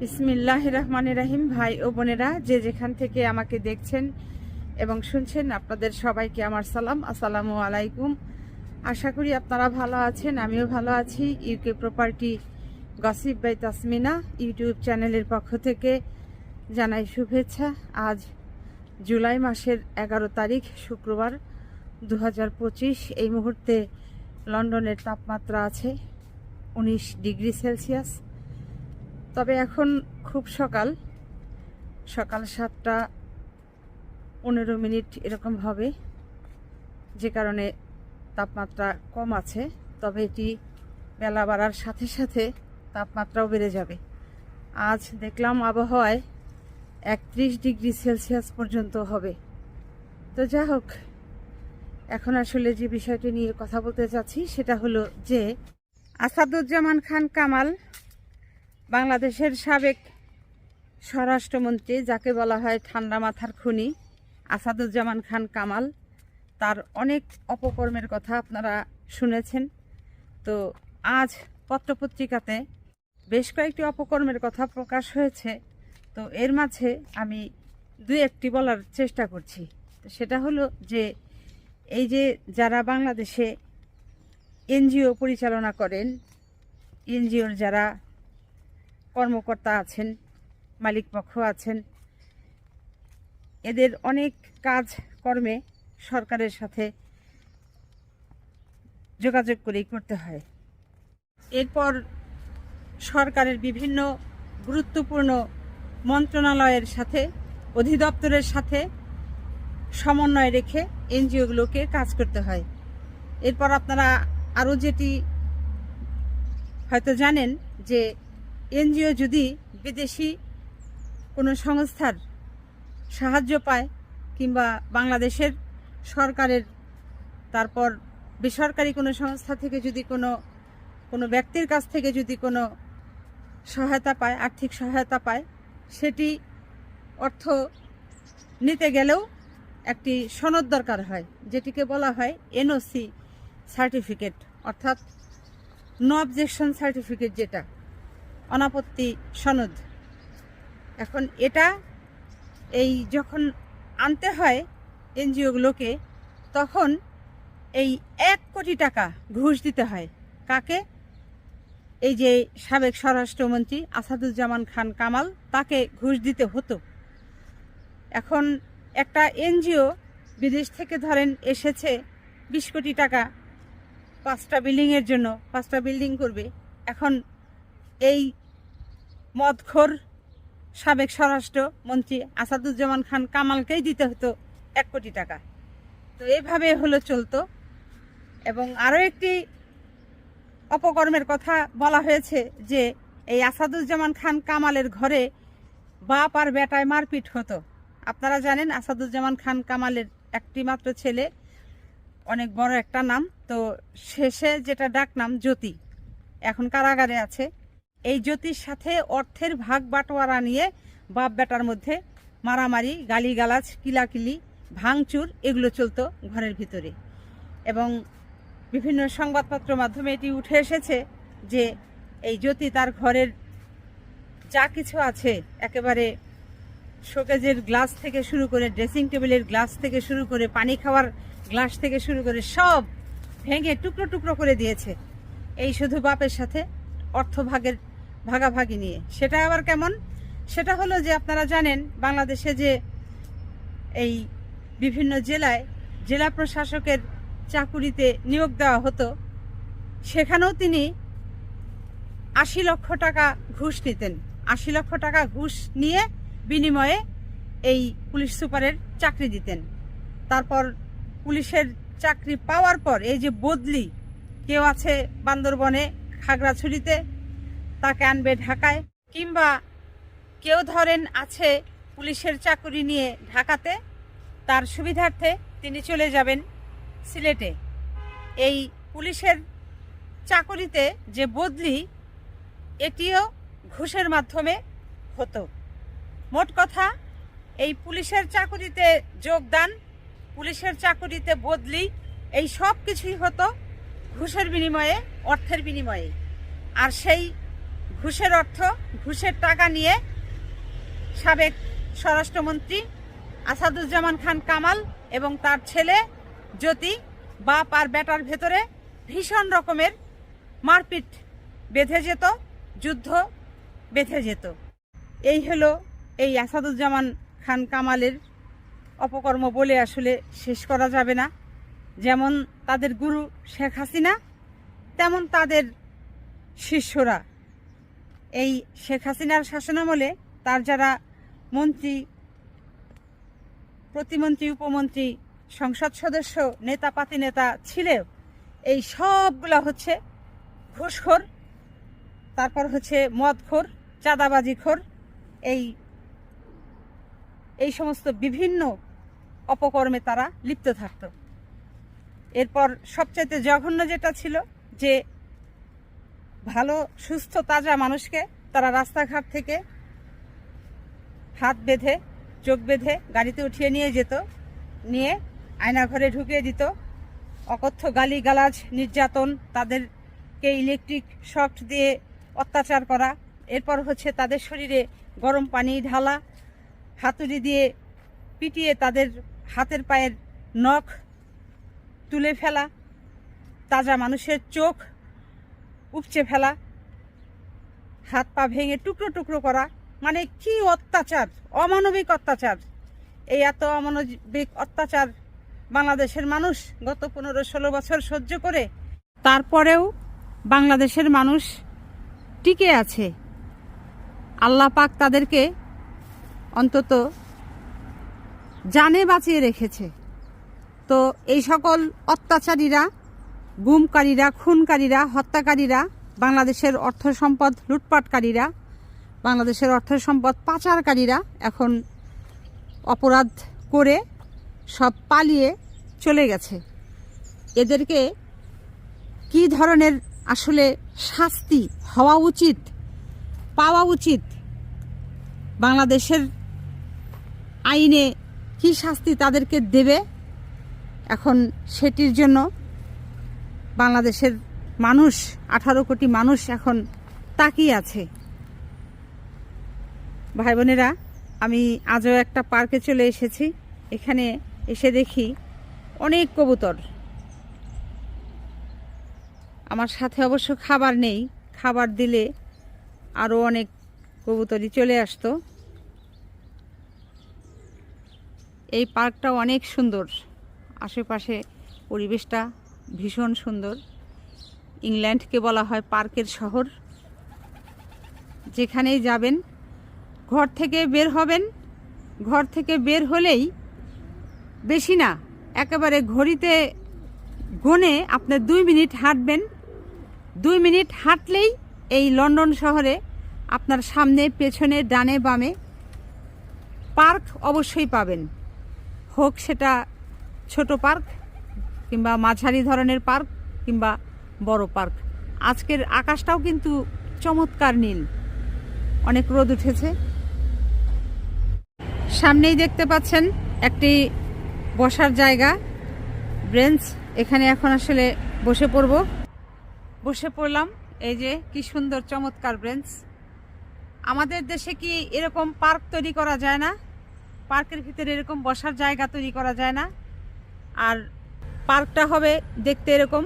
বিসমিল্লাহির রহমানির রহিম। ভাই ও বোনেরা, যে যেখান থেকে আমাকে দেখছেন এবং শুনছেন, আপনাদের সবাইকে আমার সালাম, আসসালামু আলাইকুম। আশা করি আপনারা ভালো আছেন, আমিও ভালো আছি। UK property gossip by Tasmina YouTube চ্যানেলের পক্ষ থেকে জানাই শুভেচ্ছা। আজ জুলাই মাসের 11 তারিখ শুক্রবার 2025। এই মুহূর্তে লন্ডনের তাপমাত্রা আছে 19 ডিগ্রি সেলসিয়াস। তবে এখন খুব সকাল 7টা 15 এরকম হবে, যে কারণে তাপমাত্রা কম আছে। তবে এটি বেলা বাড়ার সাথে সাথে তাপমাত্রাও বেড়ে যাবে। আজ দেখলাম আবহাওয়ায় 31 ডিগ্রি সেলসিয়াস পর্যন্ত হবে। তো যা হোক, এখন আসলে যে বিষয়টি নিয়ে কথা বলতে চাচ্ছি সেটা হলো যে আসাদুজ্জামান খান কামাল, বাংলাদেশের সাবেক স্বরাষ্ট্রমন্ত্রী, যাকে বলা হয় ঠান্ডা মাথার খুনি আসাদুজ্জামান খান কামাল, তার অনেক অপকর্মের কথা আপনারা শুনেছেন। তো আজ পত্রপত্রিকাতে বেশ কয়েকটি অপকর্মের কথা প্রকাশ হয়েছে। তো এর মাঝে আমি দুই একটি বলার চেষ্টা করছি। তো সেটা হলো যে এই যে যারা বাংলাদেশে এনজিও পরিচালনা করেন, এনজিওর যারা কর্মকর্তা আছেন, মালিকপক্ষ আছেন, এদের অনেক কাজ কর্মে সরকারের সাথে যোগাযোগ করেই করতে হয়। এরপর সরকারের বিভিন্ন গুরুত্বপূর্ণ মন্ত্রণালয়ের সাথে, অধিদপ্তরের সাথে সমন্বয় রেখে এনজিওগুলোকে কাজ করতে হয়। এরপর আপনারা আরও যেটি হয়তো জানেন যে এনজিও যদি বিদেশি কোনো সংস্থার সাহায্য পায় কিংবা বাংলাদেশের সরকারের, তারপর বেসরকারি কোনো সংস্থা থেকে যদি কোনো ব্যক্তির কাছ থেকে যদি কোনো সহায়তা পায়, আর্থিক সহায়তা পায়, সেটি অর্থ নিতে গেলেও একটি সনদ দরকার হয়, যেটিকে বলা হয় এনওসি সার্টিফিকেট, অর্থাৎ নো অবজেকশন সার্টিফিকেট, যেটা অনাপত্তি সনদ। এখন এটা এই যখন আনতে হয় এনজিওগুলোকে, তখন এই 1 কোটি টাকা ঘুষ দিতে হয়। কাকে? এই যে সাবেক স্বরাষ্ট্রমন্ত্রী আসাদুজ্জামান খান কামাল, তাকে ঘুষ দিতে হতো। এখন একটা এনজিও বিদেশ থেকে ধরেন এসেছে 20 কোটি টাকা 5টা বিল্ডিংয়ের জন্য, 5টা বিল্ডিং করবে। এখন এই মদখোর সাবেক স্বরাষ্ট্রমন্ত্রী আসাদুজ্জামান খান কামালকেই দিতে হতো 1 কোটি টাকা। তো এইভাবে হলো চলতো। এবং আরও একটি অপকর্মের কথা বলা হয়েছে যে এই আসাদুজ্জামান খান কামালের ঘরে বাপ আর বেটায় মারপিট হতো। আপনারা জানেন আসাদুজ্জামান খান কামালের একটি মাত্র ছেলে, অনেক বড় একটা নাম। তো শেষে যেটা ডাক নাম জ্যোতি, এখন কারাগারে আছে। এই জ্যোতির সাথে অর্থের ভাগ বাটোয়ারা নিয়ে বাপ বেটার মধ্যে মারামারি, গালিগালাজ, কিলাকিলি, ভাঙচুর, এগুলো চলতো ঘরের ভিতরে। এবং বিভিন্ন সংবাদপত্র মাধ্যমে এটি উঠে এসেছে যে এই জ্যোতি তার ঘরের যা কিছু আছে, একেবারে শোকেজের গ্লাস থেকে শুরু করে, ড্রেসিং টেবিলের গ্লাস থেকে শুরু করে, পানি খাওয়ার গ্লাস থেকে শুরু করে সব ভেঙে টুকরো টুকরো করে দিয়েছে, এই শুধু বাপের সাথে ভাগাভাগি নিয়ে। সেটা আবার কেমন? সেটা হলো যে আপনারা জানেন বাংলাদেশে যে এই বিভিন্ন জেলায় জেলা প্রশাসকের চাকুরিতে নিয়োগ দেওয়া হতো, সেখানেও তিনি 80 লক্ষ টাকা ঘুষ নিতেন। 80 লক্ষ টাকা ঘুষ নিয়ে বিনিময়ে এই পুলিশ সুপারের চাকরি দিতেন। তারপর পুলিশের চাকরি পাওয়ার পর এই যে বদলি, কেউ আছে বান্দরবনে, খাগড়াছড়িতে, তাকে আনবে ঢাকায়, কিংবা কেউ ধরেন আছে পুলিশের চাকরি নিয়ে ঢাকাতে, তার সুবিধার্থে তিনি চলে যাবেন সিলেটে। এই পুলিশের চাকরিতে যে বদলি, এটিও ঘুষের মাধ্যমে হতো। মোট কথা, এই পুলিশের চাকরিতে যোগদান, পুলিশের চাকরিতে বদলি, এই সব কিছুই হতো ঘুষের বিনিময়ে, অর্থের বিনিময়ে। আর সেই ঘুষের অর্থ, ঘুষের টাকা নিয়ে সাবেক স্বরাষ্ট্রমন্ত্রী আসাদুজ্জামান খান কামাল এবং তার ছেলে জ্যোতি বাপ আর বেটার ভেতরে ভীষণ রকমের মারপিট বেঁধে যেত, যুদ্ধ বেঁধে যেত। এই হলো এই আসাদুজ্জামান খান কামালের অপকর্ম বলে আসলে শেষ করা যাবে না। যেমন তাদের গুরু শেখ হাসিনা, তেমন তাদের শিষ্যরা। এই শেখ হাসিনার শাসনামলে তার যারা মন্ত্রী, প্রতিমন্ত্রী, উপমন্ত্রী, সংসদ সদস্য, নেতা পাতি নেতা ছিল, এই সবগুলা হচ্ছে ঘুষখোর, তারপর হচ্ছে মদখোর, চাঁদাবাজিখোর, এই সমস্ত বিভিন্ন অপকর্মে তারা লিপ্ত থাকত। এরপর সবচাইতে জঘন্য যেটা ছিল যে ভালো সুস্থ তাজা মানুষকে তারা রাস্তাঘাট থেকে হাত বেঁধে চোখ বেঁধে গাড়িতে উঠিয়ে নিয়ে যেত, নিয়ে আয়নাঘরে ঢুকিয়ে দিত, অকথ্য গালিগালাজ, নির্যাতন, তাদেরকে ইলেকট্রিক শক দিয়ে অত্যাচার করা, এরপর হচ্ছে তাদের শরীরে গরম পানি ঢালা, হাতুড়ি দিয়ে পিটিয়ে তাদের হাতের পায়ের নখ তুলে ফেলা, তাজা মানুষের চোখ উপচে ফেলা, হাত পা ভেঙে টুকরো টুকরো করা। মানে কি অত্যাচার, অমানবিক অত্যাচার! এই এত অমানবিক অত্যাচার বাংলাদেশের মানুষ গত 15-16 বছর সহ্য করে, তারপরেও বাংলাদেশের মানুষ টিকে আছে। আল্লাহ পাক তাদেরকে অন্তত জানে বাঁচিয়ে রেখেছে। তো এই সকল অত্যাচারীরা, গুমকারীরা, খুনকারীরা, হত্যাকারীরা, বাংলাদেশের অর্থ সম্পদ লুটপাটকারীরা, বাংলাদেশের অর্থ সম্পদ পাচারকারীরা এখন অপরাধ করে সব পালিয়ে চলে গেছে। এদেরকে কি ধরনের আসলে শাস্তি হওয়া উচিত, পাওয়া উচিত, বাংলাদেশের আইনে কি শাস্তি তাদেরকে দেবে, এখন সেটির জন্য বাংলাদেশের মানুষ, 18 কোটি মানুষ এখন তাকিয়ে আছে। ভাই বোনেরা, আমি আজও একটা পার্কে চলে এসেছি। এখানে এসে দেখি অনেক কবুতর। আমার সাথে অবশ্য খাবার নেই, খাবার দিলে আরও অনেক কবুতরই চলে আসতো। এই পার্কটা অনেক সুন্দর, আশেপাশে পরিবেশটা ভীষণ সুন্দর। ইংল্যান্ডকে বলা হয় পার্কের শহর। যেখানেই যাবেন, ঘর থেকে বের হবেন, ঘর থেকে বের হলেই বেশি না, একেবারে ঘড়িতে গুনে আপনি 2 মিনিট হাঁটবেন, 2 মিনিট হাঁটলেই এই লন্ডন শহরে আপনার সামনে, পেছনে, ডানে বামে পার্ক অবশ্যই পাবেন। হোক সেটা ছোট পার্ক কিংবা মাঝারি ধরনের পার্ক কিংবা বড় পার্ক। আজকের আকাশটাও কিন্তু চমৎকার নীল, অনেক রোদ উঠেছে। সামনেই দেখতে পাচ্ছেন একটি বসার জায়গা, বেঞ্চ। এখানে এখন আসলে বসে পড়লাম। এই যে কি সুন্দর চমৎকার বেঞ্চ। আমাদের দেশে কি এরকম পার্ক তৈরি করা যায় না? পার্কের ভিতরে এরকম বসার জায়গা তৈরি করা যায় না? আর পার্কটা হবে দেখতে এরকম,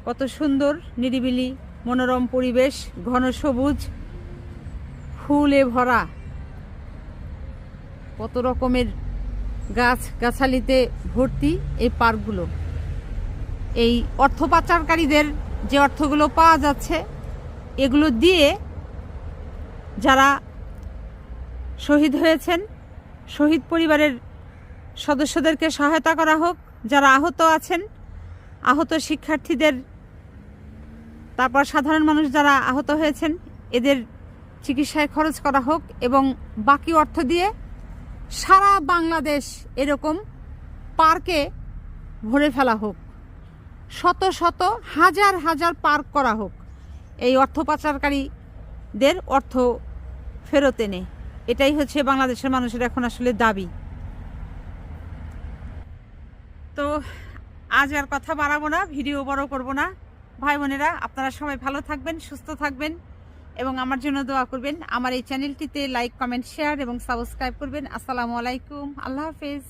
কত সুন্দর নিরিবিলি মনোরম পরিবেশ, ঘন সবুজ, ফুলে ভরা, কত রকমের গাছ গাছালিতে ভর্তি এই পার্কগুলো। এই অর্থ পাচারকারীদের যে অর্থগুলো পাওয়া যাচ্ছে, এগুলো দিয়ে যারা শহীদ হয়েছেন, শহীদ পরিবারের সদস্যদেরকে সহায়তা করা হোক, যারা আহত আছেন, আহত শিক্ষার্থীদের, তারপর সাধারণ মানুষ যারা আহত হয়েছেন, এদের চিকিৎসায় খরচ করা হোক, এবং বাকি অর্থ দিয়ে সারা বাংলাদেশ এরকম পার্কে ভরে ফেলা হোক, শত শত হাজার হাজার পার্ক করা হোক। এই অর্থ পাচারকারীদের অর্থ ফেরত এনে, এটাই হচ্ছে বাংলাদেশের মানুষের এখন আসলে দাবি। তো আজ আর কথা বাড়াবো না, ভিডিও বড় করব না। ভাই বোনেরা, আপনারা সবাই ভালো থাকবেন, সুস্থ থাকবেন এবং আমার জন্য দোয়া করবেন। আমার এই চ্যানেলটিতে লাইক, কমেন্ট, শেয়ার এবং সাবস্ক্রাইব করবেন। আসসালামু আলাইকুম, আল্লাহ হাফেজ।